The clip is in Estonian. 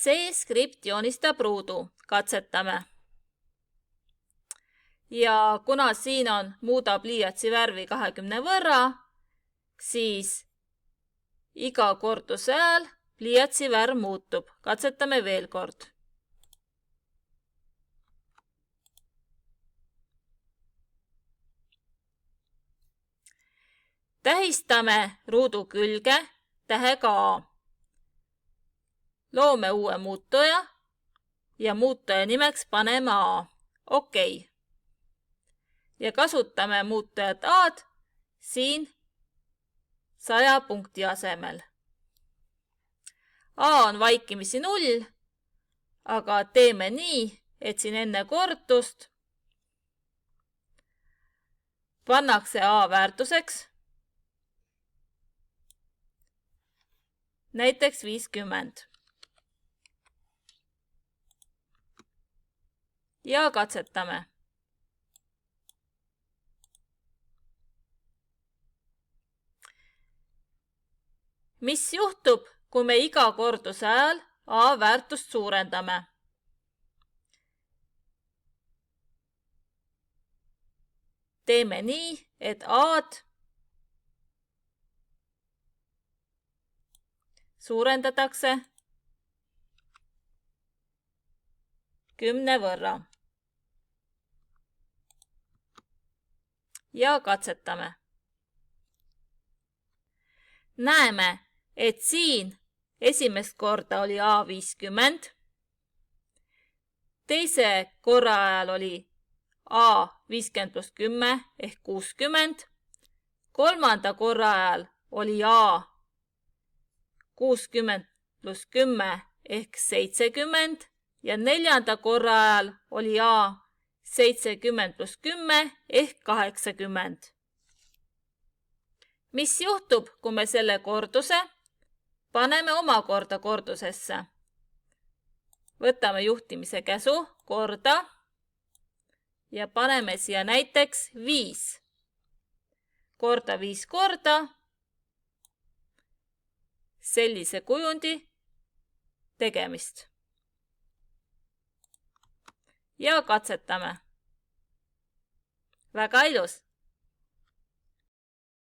See skript joonistab ruudu. Katsetame. Ja kuna siin on muuda pliiatsi värvi 20 võrra, siis iga korduse ajal pliiatsi värv muutub. Katsetame veel kord. Tähistame ruudu külge tähega A. Loome uue muutuja ja muutuja nimeks paneme A. Okei. Ja kasutame muutujat A-d siin 100 punkti asemel. A on vaikimisi 0, aga teeme nii, et siin enne kordust pannakse A väärtuseks näiteks 50. Ja katsetame. Mis juhtub, kui me iga korduse ajal A väärtust suurendame? Teeme nii, et A-d suurendatakse 10 võrra. Ja katsetame. Näeme, et siin esimest korda oli A 50, teise korra ajal oli A 50 pluss 10 ehk 60, kolmanda korra ajal oli A 60 pluss 10 ehk 70 ja neljanda korra ajal oli A 70 pluss 10 ehk 80. Mis juhtub, kui me selle korduse paneme omakorda kordusesse? Võtame juhtimise käsu, korda ja paneme siia näiteks 5. Korda 5 korda. Sellise kujundi tegemist. Ja katsetame. Väga ilus!